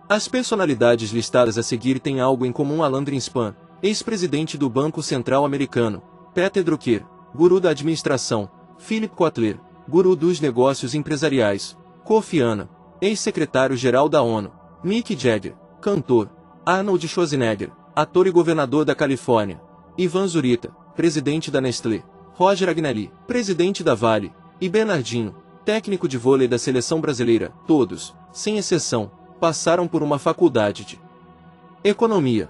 As personalidades listadas a seguir têm algo em comum: Alan Greenspan, ex-presidente do Banco Central Americano; Peter Drucker, guru da administração; Philip Kotler, guru dos negócios empresariais; Kofi Annan, ex-secretário-geral da ONU; Mick Jagger, cantor; Arnold Schwarzenegger, ator e governador da Califórnia; Ivan Zurita, presidente da Nestlé; Roger Agnelli, presidente da Vale; e Bernardinho, técnico de vôlei da seleção brasileira. Todos, sem exceção, passaram por uma faculdade de economia.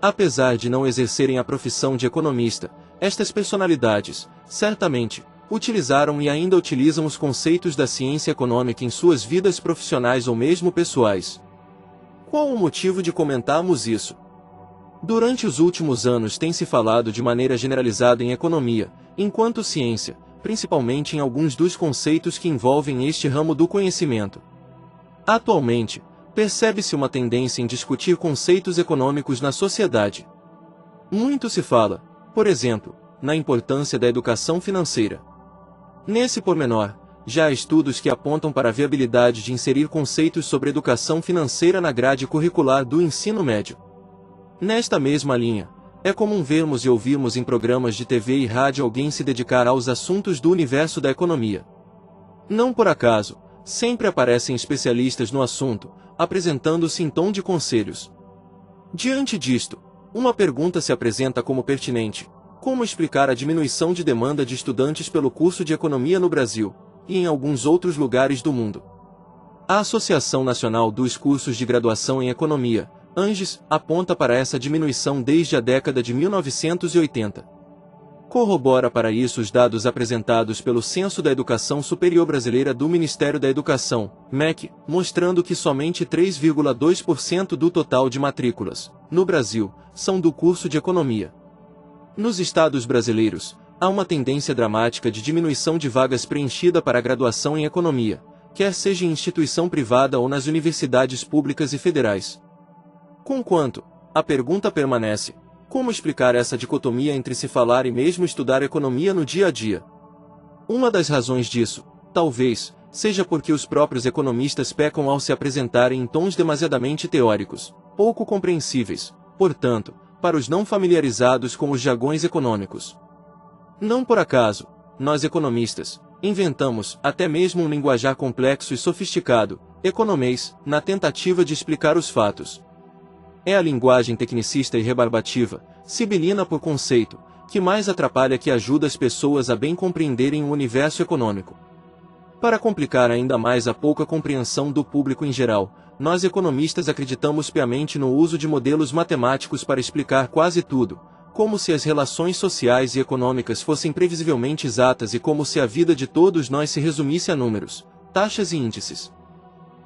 Apesar de não exercerem a profissão de economista, estas personalidades, certamente, utilizaram e ainda utilizam os conceitos da ciência econômica em suas vidas profissionais ou mesmo pessoais. Qual o motivo de comentarmos isso? Durante os últimos anos tem-se falado de maneira generalizada em economia, enquanto ciência, principalmente em alguns dos conceitos que envolvem este ramo do conhecimento. Atualmente, percebe-se uma tendência em discutir conceitos econômicos na sociedade. Muito se fala, por exemplo, na importância da educação financeira. Nesse pormenor, já há estudos que apontam para a viabilidade de inserir conceitos sobre educação financeira na grade curricular do ensino médio. Nesta mesma linha, é comum vermos e ouvirmos em programas de TV e rádio alguém se dedicar aos assuntos do universo da economia. Não por acaso, sempre aparecem especialistas no assunto, apresentando-se em tom de conselhos. Diante disto, uma pergunta se apresenta como pertinente: como explicar a diminuição de demanda de estudantes pelo curso de economia no Brasil, e em alguns outros lugares do mundo? A Associação Nacional dos Cursos de Graduação em Economia, ANGES, aponta para essa diminuição desde a década de 1980. Corrobora para isso os dados apresentados pelo Censo da Educação Superior Brasileira do Ministério da Educação, MEC, mostrando que somente 3,2% do total de matrículas, no Brasil, são do curso de economia. Nos estados brasileiros, há uma tendência dramática de diminuição de vagas preenchida para a graduação em economia, quer seja em instituição privada ou nas universidades públicas e federais. Conquanto, a pergunta permanece: como explicar essa dicotomia entre se falar e mesmo estudar economia no dia a dia? Uma das razões disso, talvez, seja porque os próprios economistas pecam ao se apresentarem em tons demasiadamente teóricos, pouco compreensíveis, portanto, para os não familiarizados com os jargões econômicos. Não por acaso, nós economistas, inventamos até mesmo um linguajar complexo e sofisticado, economês, na tentativa de explicar os fatos. É a linguagem tecnicista e rebarbativa, sibilina por conceito, que mais atrapalha que ajuda as pessoas a bem compreenderem o universo econômico. Para complicar ainda mais a pouca compreensão do público em geral, nós economistas acreditamos piamente no uso de modelos matemáticos para explicar quase tudo, como se as relações sociais e econômicas fossem previsivelmente exatas e como se a vida de todos nós se resumisse a números, taxas e índices.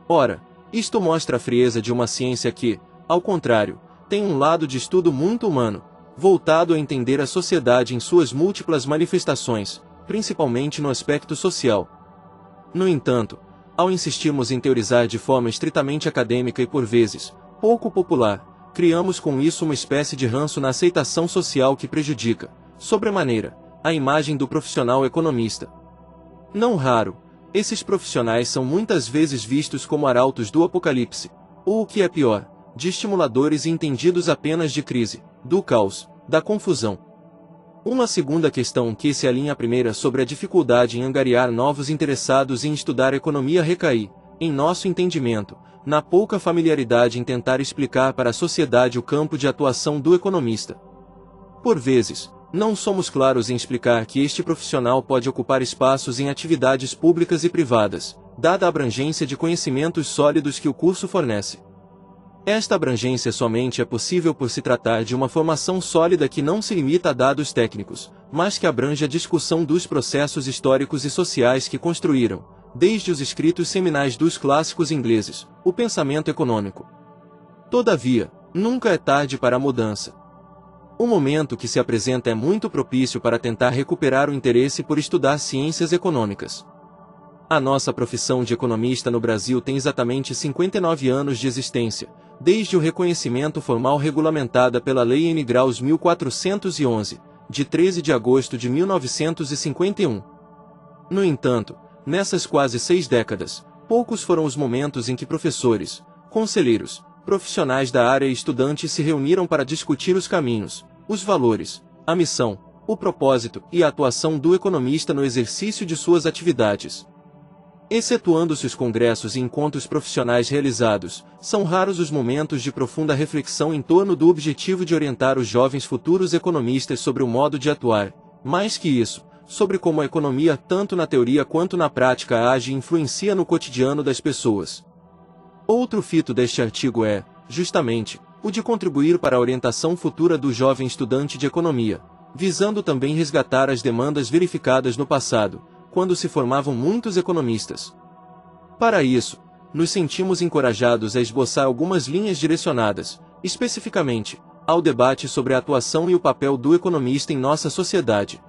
Ora, isto mostra a frieza de uma ciência que, ao contrário, tem um lado de estudo muito humano, voltado a entender a sociedade em suas múltiplas manifestações, principalmente no aspecto social. No entanto, ao insistirmos em teorizar de forma estritamente acadêmica e por vezes, pouco popular, criamos com isso uma espécie de ranço na aceitação social que prejudica, sobremaneira, a imagem do profissional economista. Não raro, esses profissionais são muitas vezes vistos como arautos do apocalipse, ou o que é pior, de estimuladores e entendidos apenas de crise, do caos, da confusão. Uma segunda questão que se alinha à primeira sobre a dificuldade em angariar novos interessados em estudar economia recai, em nosso entendimento, na pouca familiaridade em tentar explicar para a sociedade o campo de atuação do economista. Por vezes, não somos claros em explicar que este profissional pode ocupar espaços em atividades públicas e privadas, dada a abrangência de conhecimentos sólidos que o curso fornece. Esta abrangência somente é possível por se tratar de uma formação sólida que não se limita a dados técnicos, mas que abrange a discussão dos processos históricos e sociais que construíram, desde os escritos seminais dos clássicos ingleses, o pensamento econômico. Todavia, nunca é tarde para a mudança. O momento que se apresenta é muito propício para tentar recuperar o interesse por estudar ciências econômicas. A nossa profissão de economista no Brasil tem exatamente 59 anos de existência, desde o reconhecimento formal regulamentada pela Lei N. Graus 1411, de 13 de agosto de 1951. No entanto, nessas quase 6 décadas, poucos foram os momentos em que professores, conselheiros, profissionais da área e estudantes se reuniram para discutir os caminhos, os valores, a missão, o propósito e a atuação do economista no exercício de suas atividades. Excetuando-se os congressos e encontros profissionais realizados, são raros os momentos de profunda reflexão em torno do objetivo de orientar os jovens futuros economistas sobre o modo de atuar, mais que isso, sobre como a economia, tanto na teoria quanto na prática, age e influencia no cotidiano das pessoas. Outro fito deste artigo é, justamente, o de contribuir para a orientação futura do jovem estudante de economia, visando também resgatar as demandas verificadas no passado, quando se formavam muitos economistas. Para isso, nos sentimos encorajados a esboçar algumas linhas direcionadas, especificamente, ao debate sobre a atuação e o papel do economista em nossa sociedade.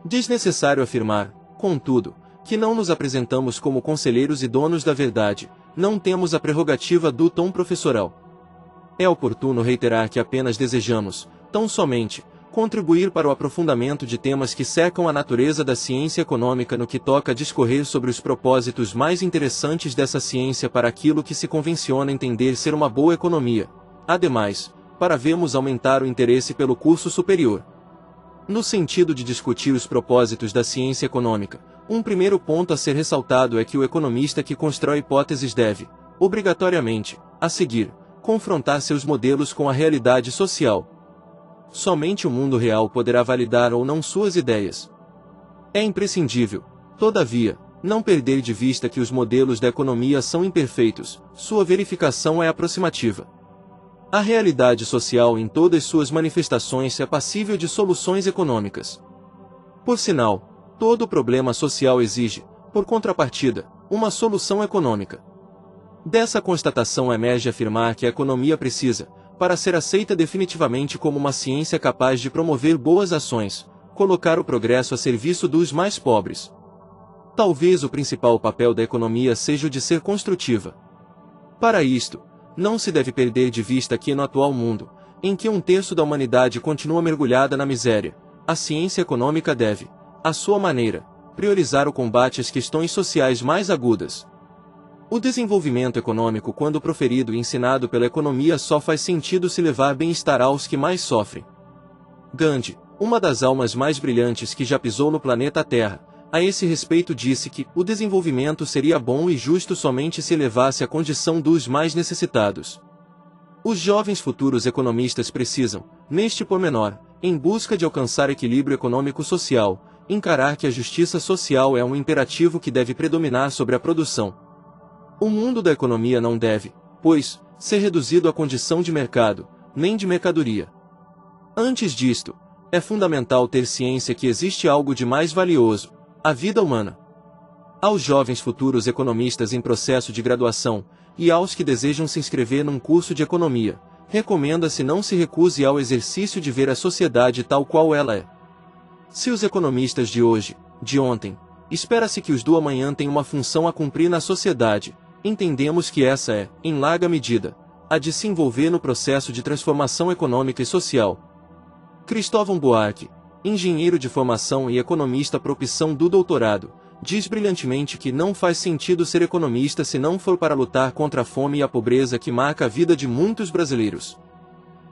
Desnecessário afirmar, contudo, que não nos apresentamos como conselheiros e donos da verdade, não temos a prerrogativa do tom professoral. É oportuno reiterar que apenas desejamos, tão somente, contribuir para o aprofundamento de temas que cercam a natureza da ciência econômica no que toca a discorrer sobre os propósitos mais interessantes dessa ciência para aquilo que se convenciona entender ser uma boa economia. Ademais, para vermos aumentar o interesse pelo curso superior. No sentido de discutir os propósitos da ciência econômica, um primeiro ponto a ser ressaltado é que o economista que constrói hipóteses deve, obrigatoriamente, a seguir, confrontar seus modelos com a realidade social. Somente o mundo real poderá validar ou não suas ideias. É imprescindível, todavia, não perder de vista que os modelos da economia são imperfeitos, sua verificação é aproximativa. A realidade social em todas suas manifestações é passível de soluções econômicas. Por sinal, todo problema social exige, por contrapartida, uma solução econômica. Dessa constatação emerge afirmar que a economia precisa, para ser aceita definitivamente como uma ciência capaz de promover boas ações, colocar o progresso a serviço dos mais pobres. Talvez o principal papel da economia seja o de ser construtiva. Para isto, não se deve perder de vista que no atual mundo, em que 1/3 da humanidade continua mergulhada na miséria, a ciência econômica deve, à sua maneira, priorizar o combate às questões sociais mais agudas. O desenvolvimento econômico, quando proferido e ensinado pela economia, só faz sentido se levar bem-estar aos que mais sofrem. Gandhi, uma das almas mais brilhantes que já pisou no planeta Terra, a esse respeito disse que o desenvolvimento seria bom e justo somente se elevasse à condição dos mais necessitados. Os jovens futuros economistas precisam, neste pormenor, em busca de alcançar equilíbrio econômico-social, encarar que a justiça social é um imperativo que deve predominar sobre a produção. O mundo da economia não deve, pois, ser reduzido à condição de mercado, nem de mercadoria. Antes disto, é fundamental ter ciência que existe algo de mais valioso, a vida humana. Aos jovens futuros economistas em processo de graduação, e aos que desejam se inscrever num curso de economia, recomenda-se não se recuse ao exercício de ver a sociedade tal qual ela é. Se os economistas de hoje, de ontem, espera-se que os do amanhã tenham uma função a cumprir na sociedade, entendemos que essa é, em larga medida, a de se envolver no processo de transformação econômica e social. Cristóvão Buarque, engenheiro de formação e economista por opção do doutorado, diz brilhantemente que não faz sentido ser economista se não for para lutar contra a fome e a pobreza que marca a vida de muitos brasileiros.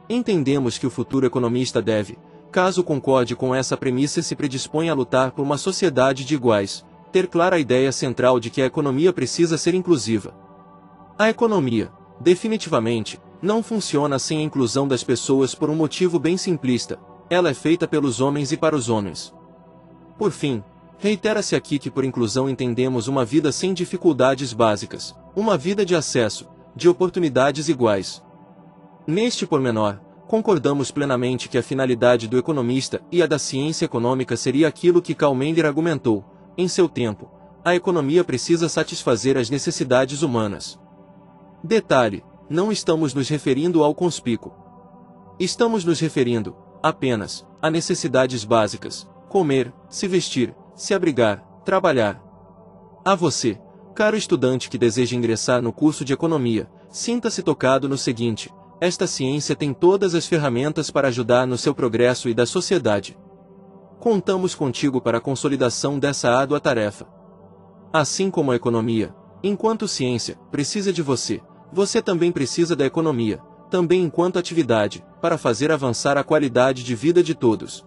Entendemos que o futuro economista deve, caso concorde com essa premissa e se predispõe a lutar por uma sociedade de iguais, ter clara a ideia central de que a economia precisa ser inclusiva. A economia, definitivamente, não funciona sem a inclusão das pessoas por um motivo bem simplista: ela é feita pelos homens e para os homens. Por fim, reitera-se aqui que por inclusão entendemos uma vida sem dificuldades básicas, uma vida de acesso, de oportunidades iguais. Neste pormenor, concordamos plenamente que a finalidade do economista e a da ciência econômica seria aquilo que Carl Mender argumentou: em seu tempo, a economia precisa satisfazer as necessidades humanas. Detalhe, não estamos nos referindo ao conspícuo. Estamos nos referindo, apenas, a necessidades básicas: comer, se vestir, se abrigar, trabalhar. A você, caro estudante que deseja ingressar no curso de economia, sinta-se tocado no seguinte: esta ciência tem todas as ferramentas para ajudar no seu progresso e da sociedade. Contamos contigo para a consolidação dessa árdua tarefa. Assim como a economia, enquanto ciência, precisa de você, Você também precisa da economia, também enquanto atividade, para fazer avançar a qualidade de vida de todos.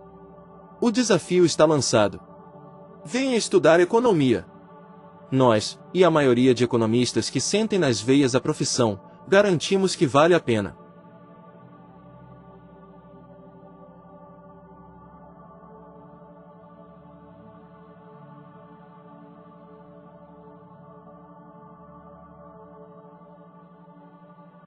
O desafio está lançado. Venha estudar economia. Nós, e a maioria de economistas que sentem nas veias a profissão, garantimos que vale a pena.